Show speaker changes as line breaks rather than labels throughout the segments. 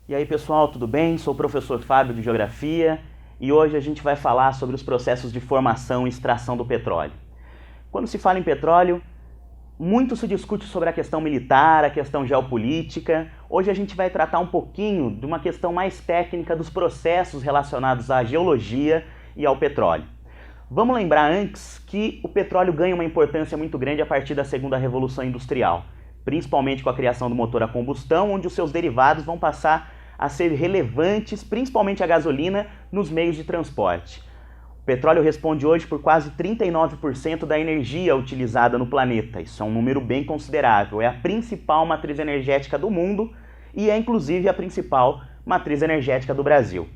E aí pessoal, tudo bem? Sou o professor Fábio de Geografia e hoje a gente vai falar sobre os processos de formação e extração do petróleo. Quando se fala em petróleo, muito se discute sobre a questão militar, a questão geopolítica. Hoje a gente vai tratar um pouquinho de uma questão mais técnica dos processos relacionados à geologia e ao petróleo. Vamos lembrar antes que o petróleo ganha uma importância muito grande a partir da segunda revolução industrial, principalmente com a criação do motor a combustão, onde os seus derivados vão passar a ser relevantes, principalmente a gasolina, nos meios de transporte. O petróleo responde hoje por quase 39% da energia utilizada no planeta. Isso é um número bem considerável. É a principal matriz energética do mundo e é inclusive a principal matriz energética do Brasil.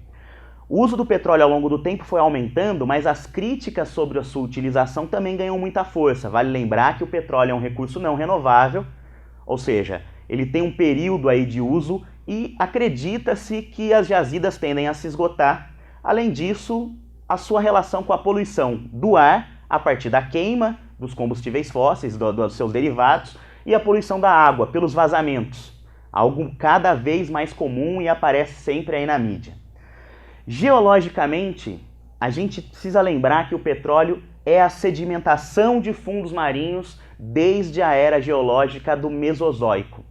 O uso do petróleo ao longo do tempo foi aumentando, mas as críticas sobre a sua utilização também ganham muita força. Vale lembrar que o petróleo é um recurso não renovável, ou seja, ele tem um período aí de uso e acredita-se que as jazidas tendem a se esgotar. Além disso, a sua relação com a poluição do ar, a partir da queima dos combustíveis fósseis, dos seus derivados, e a poluição da água pelos vazamentos, algo cada vez mais comum e aparece sempre aí na mídia. Geologicamente, a gente precisa lembrar que o petróleo é a sedimentação de fundos marinhos desde a era geológica do Mesozoico.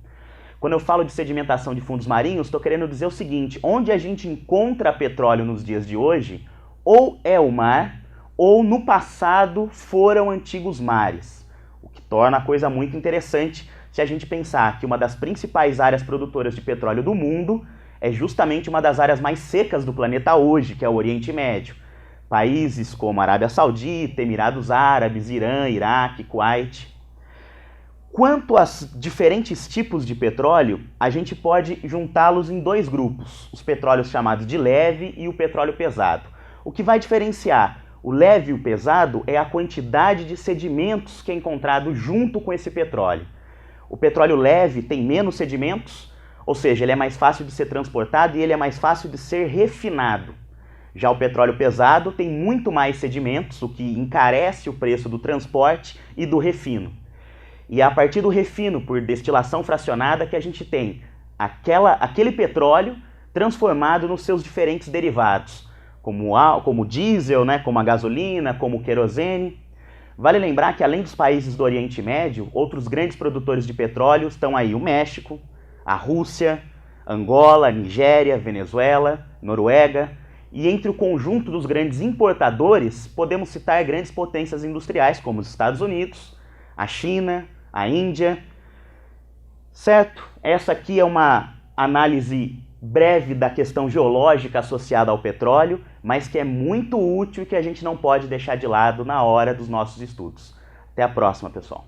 Quando eu falo de sedimentação de fundos marinhos, estou querendo dizer o seguinte: onde a gente encontra petróleo nos dias de hoje, ou é o mar, ou no passado foram antigos mares. O que torna a coisa muito interessante se a gente pensar que uma das principais áreas produtoras de petróleo do mundo é justamente uma das áreas mais secas do planeta hoje, que é o Oriente Médio. Países como Arábia Saudita, Emirados Árabes, Irã, Iraque, Kuwait. Quanto aos diferentes tipos de petróleo, a gente pode juntá-los em dois grupos, os petróleos chamados de leve e o petróleo pesado. O que vai diferenciar o leve e o pesado é a quantidade de sedimentos que é encontrado junto com esse petróleo. O petróleo leve tem menos sedimentos, ou seja, ele é mais fácil de ser transportado e ele é mais fácil de ser refinado. Já o petróleo pesado tem muito mais sedimentos, o que encarece o preço do transporte e do refino. E é a partir do refino por destilação fracionada que a gente tem aquele petróleo transformado nos seus diferentes derivados, como diesel, como a gasolina, como o querosene. Vale lembrar que além dos países do Oriente Médio, outros grandes produtores de petróleo estão aí o México, a Rússia, Angola, Nigéria, Venezuela, Noruega. E entre o conjunto dos grandes importadores, podemos citar grandes potências industriais como os Estados Unidos, a China, a Índia, certo? Essa aqui é uma análise breve da questão geológica associada ao petróleo, mas que é muito útil e que a gente não pode deixar de lado na hora dos nossos estudos. Até a próxima, pessoal.